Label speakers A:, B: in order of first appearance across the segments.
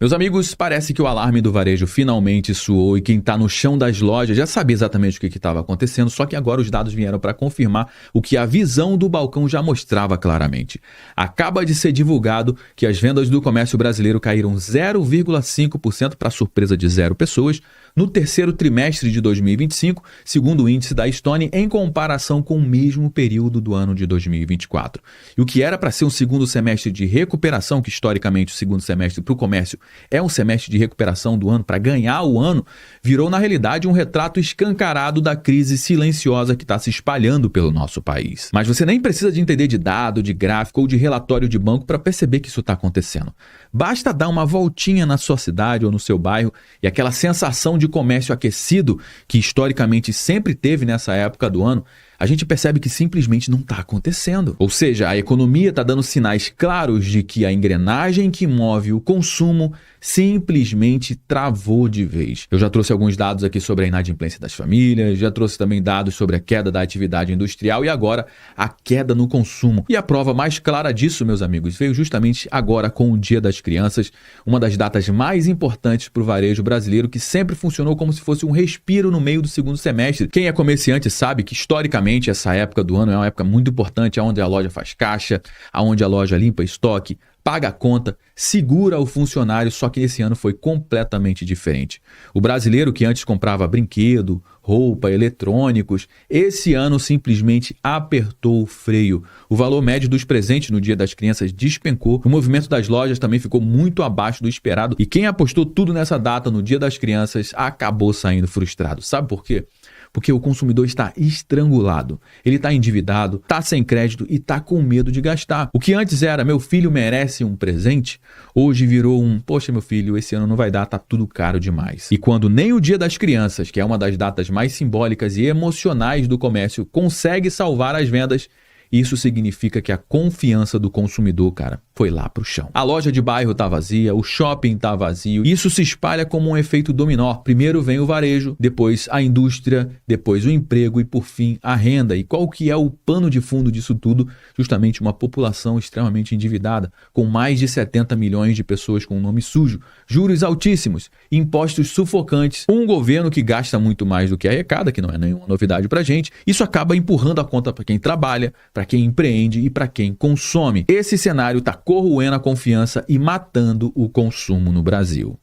A: Meus amigos, parece que o alarme do varejo finalmente soou e quem está no chão das lojas já sabia exatamente o que estava acontecendo, só que agora os dados vieram para confirmar o que a visão do balcão já mostrava claramente. Acaba de ser divulgado que as vendas do comércio brasileiro caíram 0,5% para surpresa de 0 pessoas no terceiro trimestre de 2025, segundo o índice da Stone, em comparação com o mesmo período do ano de 2024. E o que era para ser um segundo semestre de recuperação, que historicamente o segundo semestre para o comércio é um semestre de recuperação do ano, para ganhar o ano, virou na realidade um retrato escancarado da crise silenciosa que está se espalhando pelo nosso país. Mas você nem precisa de entender de dado, de gráfico ou de relatório de banco para perceber que isso está acontecendo. Basta dar uma voltinha na sua cidade ou no seu bairro e aquela sensação de comércio aquecido que historicamente sempre teve nessa época do ano, a gente percebe que simplesmente não está acontecendo. Ou seja, a economia está dando sinais claros de que a engrenagem que move o consumo simplesmente travou de vez. Eu já trouxe alguns dados aqui sobre a inadimplência das famílias, já trouxe também dados sobre a queda da atividade industrial e agora a queda no consumo. E a prova mais clara disso, meus amigos, veio justamente agora com o Dia das Crianças, uma das datas mais importantes para o varejo brasileiro, que sempre funcionou como se fosse um respiro no meio do segundo semestre. Quem é comerciante sabe que historicamente essa época do ano é uma época muito importante, onde a loja faz caixa, onde a loja limpa estoque, paga a conta, segura o funcionário, só que esse ano foi completamente diferente. O brasileiro que antes comprava brinquedo, roupa, eletrônicos, esse ano simplesmente apertou o freio. O valor médio dos presentes no Dia das Crianças despencou, o movimento das lojas também ficou muito abaixo do esperado e quem apostou tudo nessa data no Dia das Crianças acabou saindo frustrado. Sabe por quê? Porque o consumidor está estrangulado, ele está endividado, está sem crédito e está com medo de gastar. O que antes era, meu filho merece um presente, hoje virou poxa meu filho, esse ano não vai dar, tá tudo caro demais. E quando nem o Dia das Crianças, que é uma das datas mais simbólicas e emocionais do comércio, consegue salvar as vendas, isso significa que a confiança do consumidor, cara, foi lá pro chão. A loja de bairro tá vazia, o shopping tá vazio. Isso se espalha como um efeito dominó. Primeiro vem o varejo, depois a indústria, depois o emprego e, por fim, a renda. E qual que é o pano de fundo disso tudo? Justamente uma população extremamente endividada, com mais de 70 milhões de pessoas com nome sujo, juros altíssimos, impostos sufocantes, um governo que gasta muito mais do que arrecada, que não é nenhuma novidade pra gente. Isso acaba empurrando a conta para quem trabalha, para quem empreende e para quem consome. Esse cenário está corroendo a confiança e matando o consumo no Brasil.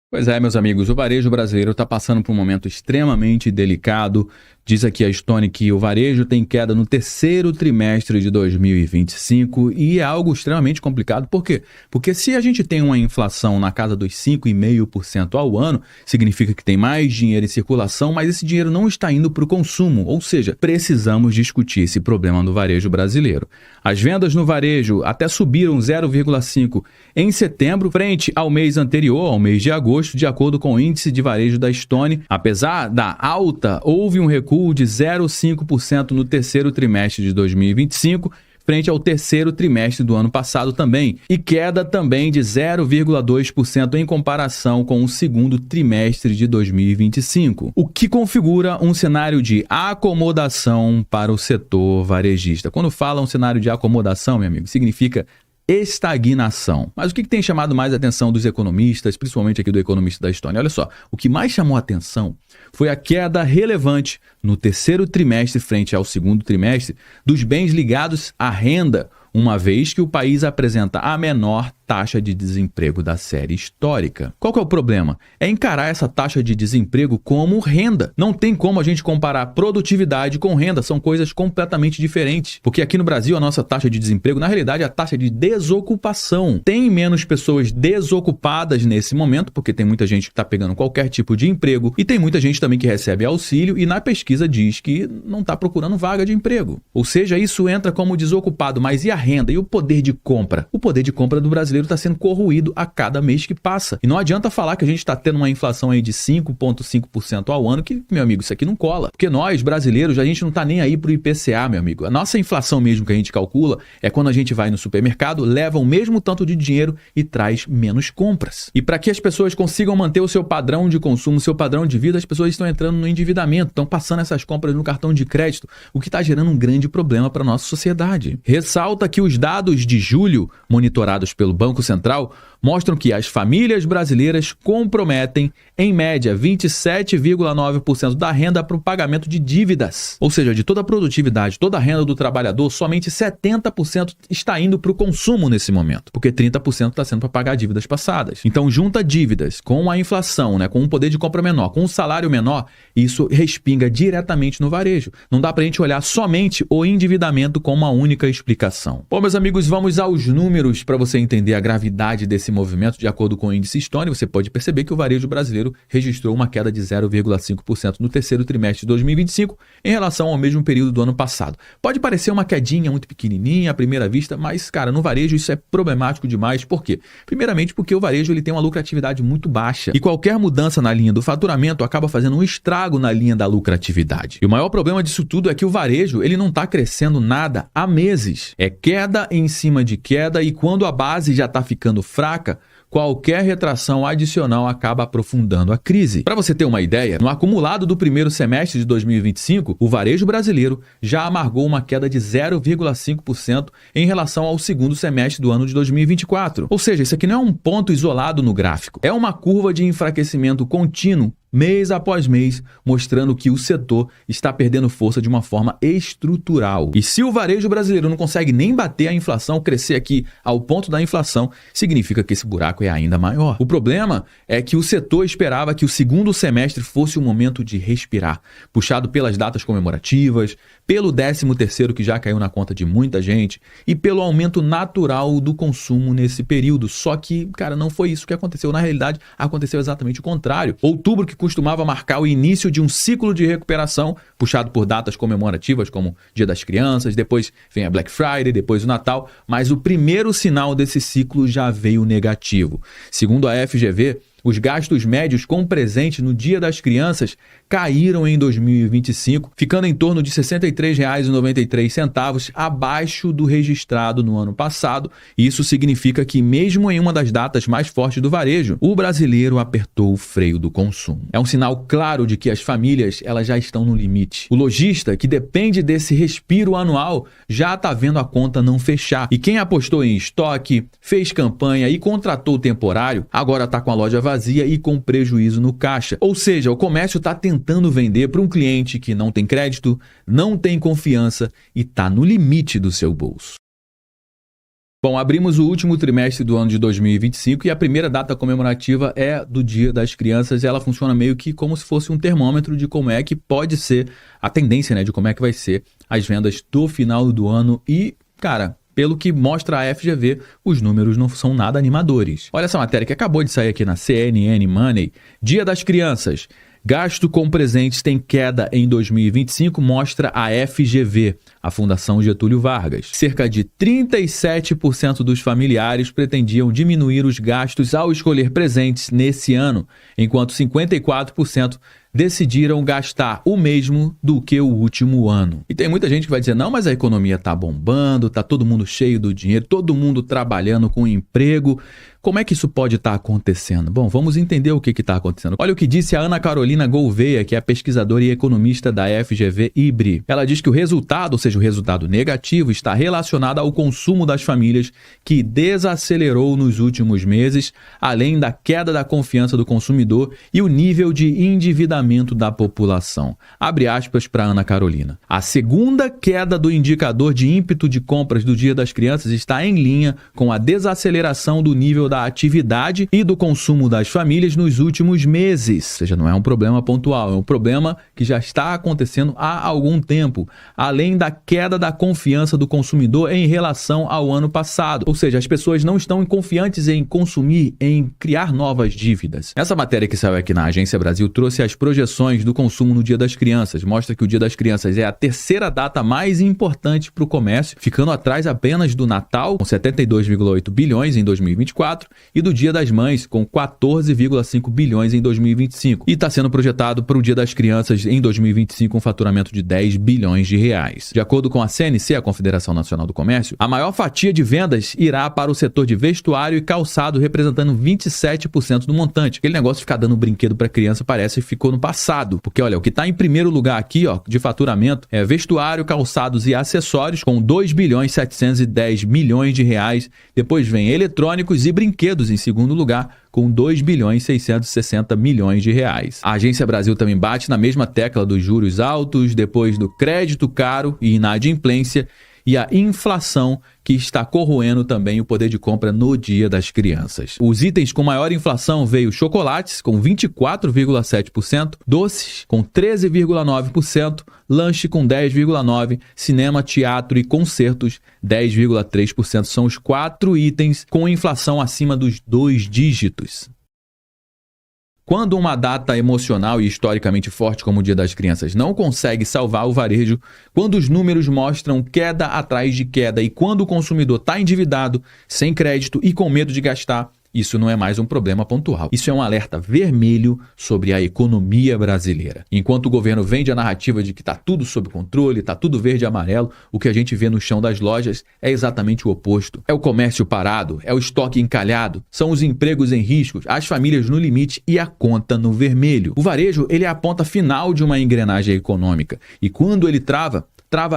A: Pois é, meus amigos, o varejo brasileiro está passando por um momento extremamente delicado. Diz aqui a Stone que o varejo tem queda no terceiro trimestre de 2025 e é algo extremamente complicado. Por quê? Porque se a gente tem uma inflação na casa dos 5,5% ao ano, significa que tem mais dinheiro em circulação, mas esse dinheiro não está indo para o consumo. Ou seja, precisamos discutir esse problema no varejo brasileiro. As vendas no varejo até subiram 0,5% em setembro, frente ao mês anterior, ao mês de agosto, de acordo com o índice de varejo da Stone. Apesar da alta, houve um recuo de 0,5% no terceiro trimestre de 2025, frente ao terceiro trimestre do ano passado também, e queda também de 0,2% em comparação com o segundo trimestre de 2025, o que configura um cenário de acomodação para o setor varejista. Quando fala um cenário de acomodação, meu amigo, significa estagnação. Mas o que tem chamado mais a atenção dos economistas, principalmente aqui do economista da Stone? Olha só, o que mais chamou a atenção foi a queda relevante no terceiro trimestre frente ao segundo trimestre dos bens ligados à renda, uma vez que o país apresenta a menor taxa de desemprego da série histórica. Qual que é o problema? É encarar essa taxa de desemprego como renda. Não tem como a gente comparar produtividade com renda, são coisas completamente diferentes. Porque aqui no Brasil a nossa taxa de desemprego, na realidade, é a taxa de desocupação. Tem menos pessoas desocupadas nesse momento, porque tem muita gente que está pegando qualquer tipo de emprego e tem muita gente também que recebe auxílio e na pesquisa diz que não está procurando vaga de emprego. Ou seja, isso entra como desocupado, mas e a renda? E o poder de compra? O poder de compra do brasileiro está sendo corroído a cada mês que passa. E não adianta falar que a gente está tendo uma inflação aí de 5,5% ao ano, que, meu amigo, isso aqui não cola. Porque nós, brasileiros, a gente não está nem aí pro IPCA, meu amigo. A nossa inflação mesmo que a gente calcula é quando a gente vai no supermercado, leva o mesmo tanto de dinheiro e traz menos compras. E para que as pessoas consigam manter o seu padrão de consumo, o seu padrão de vida, as pessoas estão entrando no endividamento, estão passando essas compras no cartão de crédito, o que está gerando um grande problema para a nossa sociedade. Ressalta que os dados de julho, monitorados pelo Banco Central, mostram que as famílias brasileiras comprometem, em média, 27,9% da renda para o pagamento de dívidas. Ou seja, de toda a produtividade, toda a renda do trabalhador, somente 70% está indo para o consumo nesse momento, porque 30% está sendo para pagar dívidas passadas. Então, junta dívidas com a inflação, né, com um poder de compra menor, com um salário menor, isso respinga diretamente no varejo. Não dá para a gente olhar somente o endividamento como uma única explicação. Bom, meus amigos, vamos aos números para você entender a gravidade desse movimento. De acordo com o índice Stone, você pode perceber que o varejo brasileiro registrou uma queda de 0,5% no terceiro trimestre de 2025 em relação ao mesmo período do ano passado. Pode parecer uma quedinha muito pequenininha à primeira vista, mas, cara, no varejo isso é problemático demais. Por quê? Primeiramente porque o varejo ele tem uma lucratividade muito baixa e qualquer mudança na linha do faturamento acaba fazendo um estrago na linha da lucratividade. E o maior problema disso tudo é que o varejo ele não está crescendo nada há meses. É queda em cima de queda e quando a base já está ficando fraca, qualquer retração adicional acaba aprofundando a crise. Para você ter uma ideia, no acumulado do primeiro semestre de 2025, o varejo brasileiro já amargou uma queda de 0,5% em relação ao segundo semestre do ano de 2024. Ou seja, isso aqui não é um ponto isolado no gráfico, é uma curva de enfraquecimento contínuo mês após mês, mostrando que o setor está perdendo força de uma forma estrutural. E se o varejo brasileiro não consegue nem bater a inflação, crescer aqui ao ponto da inflação, significa que esse buraco é ainda maior. O problema é que o setor esperava que o segundo semestre fosse o momento de respirar, puxado pelas datas comemorativas, pelo 13º que já caiu na conta de muita gente e pelo aumento natural do consumo nesse período. Só que, cara, não foi isso que aconteceu. Na realidade, aconteceu exatamente o contrário. Outubro, que costumava marcar o início de um ciclo de recuperação, puxado por datas comemorativas como Dia das Crianças, depois vem a Black Friday, depois o Natal, mas o primeiro sinal desse ciclo já veio negativo. Segundo a FGV, os gastos médios com presente no Dia das Crianças caíram em 2025, ficando em torno de R$ 63,93, abaixo do registrado no ano passado. Isso significa que, mesmo em uma das datas mais fortes do varejo, o brasileiro apertou o freio do consumo. É um sinal claro de que as famílias elas já estão no limite. O lojista, que depende desse respiro anual, já está vendo a conta não fechar. E quem apostou em estoque, fez campanha e contratou temporário, agora está com a loja vazia e com prejuízo no caixa. Ou seja, o comércio está tentando vender para um cliente que não tem crédito, não tem confiança e está no limite do seu bolso. Bom, abrimos o último trimestre do ano de 2025 e a primeira data comemorativa é do Dia das Crianças. Ela funciona meio que como se fosse um termômetro de como é que pode ser a tendência, né, de como é que vai ser as vendas do final do ano e, cara, pelo que mostra a FGV, os números não são nada animadores. Olha essa matéria que acabou de sair aqui na CNN Money. Dia das Crianças. Gasto com presentes tem queda em 2025, mostra a FGV, a Fundação Getúlio Vargas. Cerca de 37% dos familiares pretendiam diminuir os gastos ao escolher presentes nesse ano, enquanto 54% decidiram gastar o mesmo do que o último ano. E tem muita gente que vai dizer, não, mas a economia tá bombando, tá todo mundo cheio do dinheiro, todo mundo trabalhando com emprego. Como é que isso pode estar acontecendo? Bom, vamos entender o que está acontecendo. Olha o que disse a Ana Carolina Gouveia, que é pesquisadora e economista da FGV IBRI. Ela diz que o resultado, ou seja, o resultado negativo, está relacionado ao consumo das famílias, que desacelerou nos últimos meses, além da queda da confiança do consumidor e o nível de endividamento da população. Abre aspas para Ana Carolina. A segunda queda do indicador de ímpeto de compras do Dia das Crianças está em linha com a desaceleração do nível da atividade e do consumo das famílias nos últimos meses. Ou seja, não é um problema pontual, é um problema que já está acontecendo há algum tempo, além da queda da confiança do consumidor em relação ao ano passado. Ou seja, as pessoas não estão confiantes em consumir, em criar novas dívidas. Essa matéria que saiu aqui na Agência Brasil trouxe as projeções do consumo no Dia das Crianças. Mostra que o Dia das Crianças é a terceira data mais importante para o comércio, ficando atrás apenas do Natal, com 72,8 bilhões em 2024, e do Dia das Mães, com 14,5 bilhões em 2025. E está sendo projetado para o Dia das Crianças em 2025 um faturamento de 10 bilhões de reais. De acordo com a CNC, a Confederação Nacional do Comércio, a maior fatia de vendas irá para o setor de vestuário e calçado, representando 27% do montante. Aquele negócio de ficar dando brinquedo para criança parece que ficou no passado. Porque, olha, o que está em primeiro lugar aqui, ó, de faturamento é vestuário, calçados e acessórios, com 2.710 bilhões de reais. Depois vem eletrônicos e brinquedos em segundo lugar, com 2.660 bilhões de reais. A Agência Brasil também bate na mesma tecla dos juros altos, depois do crédito caro e inadimplência, e a inflação, que está corroendo também o poder de compra no Dia das Crianças. Os itens com maior inflação veio chocolates, com 24,7%, doces, com 13,9%, lanche, com 10,9%, cinema, teatro e concertos, 10,3%. São os 4 itens com inflação acima dos 2 dígitos. Quando uma data emocional e historicamente forte como o Dia das Crianças não consegue salvar o varejo, quando os números mostram queda atrás de queda e quando o consumidor está endividado, sem crédito e com medo de gastar, isso não é mais um problema pontual. Isso é um alerta vermelho sobre a economia brasileira. Enquanto o governo vende a narrativa de que está tudo sob controle, está tudo verde e amarelo, o que a gente vê no chão das lojas é exatamente o oposto. É o comércio parado, é o estoque encalhado, são os empregos em riscos, as famílias no limite e a conta no vermelho. O varejo, ele é a ponta final de uma engrenagem econômica e quando ele trava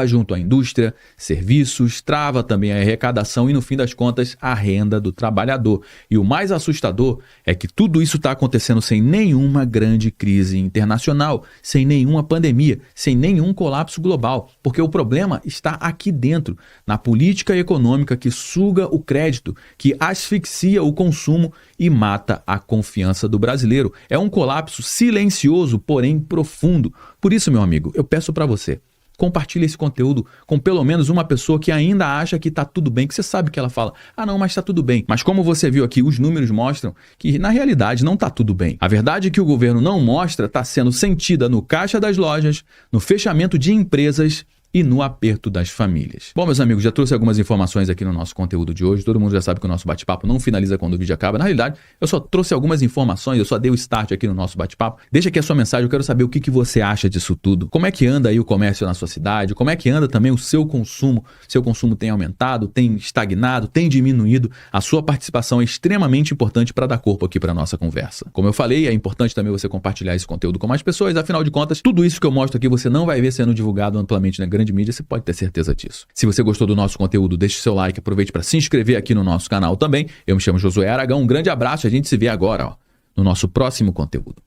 A: junto à indústria, serviços, trava também a arrecadação e, no fim das contas, a renda do trabalhador. E o mais assustador é que tudo isso está acontecendo sem nenhuma grande crise internacional, sem nenhuma pandemia, sem nenhum colapso global, porque o problema está aqui dentro, na política econômica que suga o crédito, que asfixia o consumo e mata a confiança do brasileiro. É um colapso silencioso, porém profundo. Por isso, meu amigo, eu peço para você, compartilhe esse conteúdo com pelo menos uma pessoa que ainda acha que está tudo bem, que você sabe que ela fala, não, mas está tudo bem. Mas como você viu aqui, os números mostram que na realidade não está tudo bem. A verdade que o governo não mostra está sendo sentida no caixa das lojas, no fechamento de empresas e no aperto das famílias. Bom, meus amigos, já trouxe algumas informações aqui no nosso conteúdo de hoje. Todo mundo já sabe que o nosso bate-papo não finaliza quando o vídeo acaba. Na realidade, eu só trouxe algumas informações, eu só dei o start aqui no nosso bate-papo. Deixa aqui a sua mensagem, eu quero saber o que você acha disso tudo. Como é que anda aí o comércio na sua cidade? Como é que anda também o seu consumo? Seu consumo tem aumentado, tem estagnado, tem diminuído? A sua participação é extremamente importante para dar corpo aqui para a nossa conversa. Como eu falei, é importante também você compartilhar esse conteúdo com mais pessoas. Afinal de contas, tudo isso que eu mostro aqui você não vai ver sendo divulgado amplamente na grande mídia, você pode ter certeza disso. Se você gostou do nosso conteúdo, deixe seu like, aproveite para se inscrever aqui no nosso canal também. Eu me chamo Josué Aragão, um grande abraço e a gente se vê agora, no nosso próximo conteúdo.